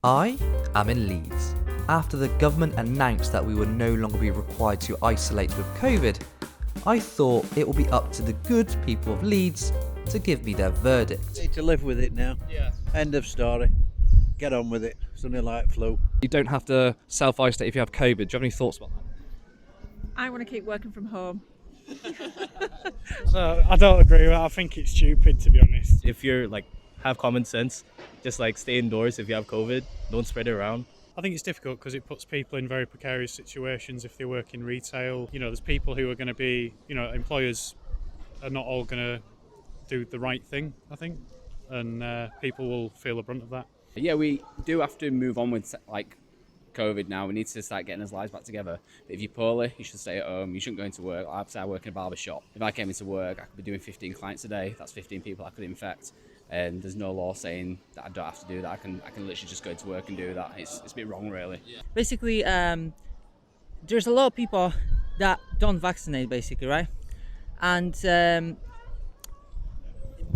I am in Leeds. After the government announced that we would no longer be required to isolate with COVID, I thought it would be up to the good people of Leeds to give me their verdict. Need to live with it now. Yeah. End of story. Get on with it. Something like flu. You don't have to self-isolate if you have COVID. Do you have any thoughts about that? I want to keep working from home. I don't agree with it. I think it's stupid, to be honest. If you're have common sense, just stay indoors if you have COVID, don't spread it around. I think it's difficult because it puts people in very precarious situations if they work in retail. There's people who are going to be, employers are not all going to do the right thing, I think, and people will feel the brunt of that. Yeah, we do have to move on with COVID now. We need to start getting our lives back together. But if you're poorly, you should stay at home. You shouldn't go into work. I work in a barber shop. If I came into work, I could be doing 15 clients a day. That's 15 people I could infect. And there's no law saying that I don't have to do that. I can literally just go to work and do that. It's a bit wrong, really. Basically, there's a lot of people that don't vaccinate, basically, right? And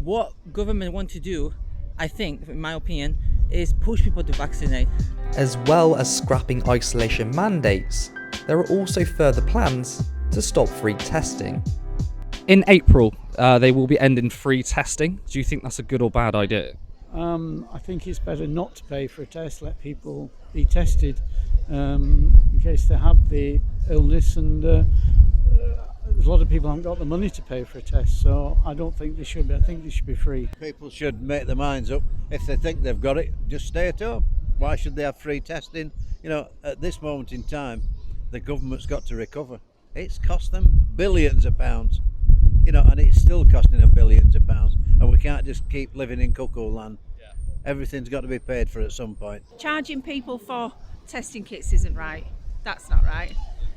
what government want to do, I think, in my opinion, is push people to vaccinate. As well as scrapping isolation mandates, there are also further plans to stop free testing. In April, they will be ending free testing. Do you think that's a good or bad idea? I think it's better not to pay for a test. Let people be tested in case they have the illness, and a lot of people haven't got the money to pay for a test, so I don't think they should be. I think they should be free. People should make their minds up. If they think they've got it, just stay at home. Why should they have free testing? At this moment in time, the government's got to recover. It's cost them billions of pounds. And it's still costing them billions of pounds, and we can't just keep living in cuckoo land. Yeah. Everything's got to be paid for at some point. Charging people for testing kits isn't right. That's not right.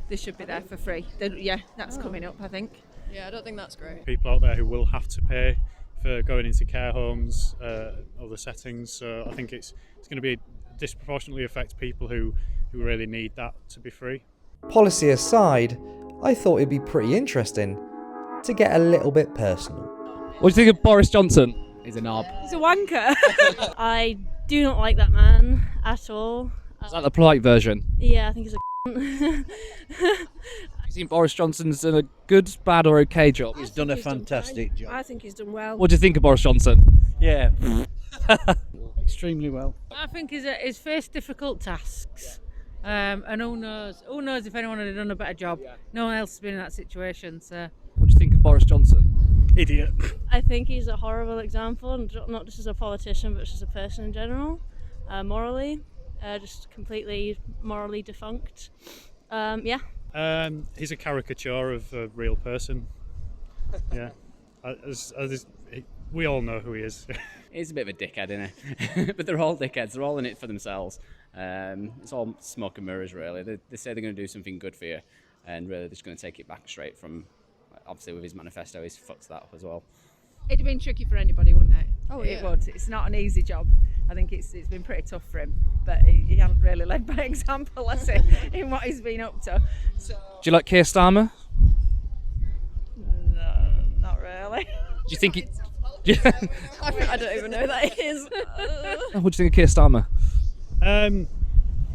They should be there for free. That's coming up, I think. Yeah, I don't think that's great. People out there who will have to pay for going into care homes, other settings. So I think it's going to be disproportionately affect people who really need that to be free. Policy aside, I thought it'd be pretty interesting to get a little bit personal. What do you think of Boris Johnson? He's a knob. He's a wanker. I do not like that man at all. Is that the polite version? Yeah, I think he's a Do you think Boris Johnson's done a good, bad or okay job? He's done a fantastic job. I think he's done well. What do you think of Boris Johnson? Yeah. Extremely well. I think he's faced difficult tasks, and who knows if anyone had done a better job. No one else has been in that situation. So, What do you think of Boris Johnson? Idiot. I think he's a horrible example, and not just as a politician, but just as a person in general. Morally, just completely morally defunct. Yeah. He's a caricature of a real person. Yeah. We all know who he is. He's a bit of a dickhead, isn't he? But they're all dickheads. They're all in it for themselves. It's all smoke and mirrors, really. They say they're going to do something good for you, and really they're just going to take it back straight from... Obviously, with his manifesto, he's fucked that up as well. It'd have been tricky for anybody, wouldn't it? Oh, It yeah. would. It's not an easy job. I think it's been pretty tough for him, but he hasn't really led by example, has he, in what he's been up to. So, Do you like Keir Starmer? no, not really. Do you think he... I don't even know who that is. What do you think of Keir Starmer?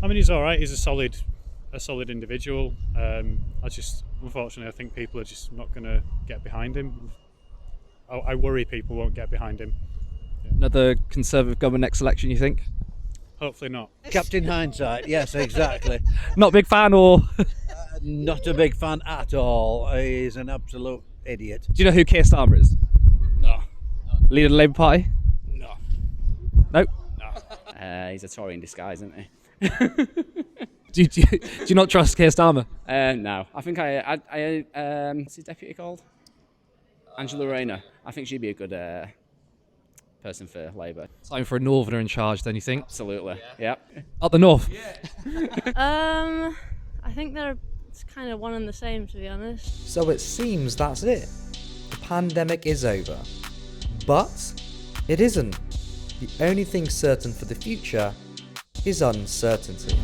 He's all right. He's a solid individual. Unfortunately, I think people are just not going to get behind him. I worry people won't get behind him. Another Conservative government next election, you think? Hopefully not. Captain Hindsight, yes, exactly. Not a big fan, or... Not a big fan at all. He's an absolute idiot. Do you know who Keir Starmer is? No. Leader of the Labour Party? No. Nope. He's a Tory in disguise, isn't he? Do you not trust Keir Starmer? No. I think what's his deputy called? Angela Rayner. I think she'd be a good person for Labour. Time for a Northerner in charge, then, you think? Absolutely. Yeah. Up the north? I think they're kind of one and the same, to be honest. So it seems that's it. The pandemic is over. But it isn't. The only thing certain for the future is uncertainty.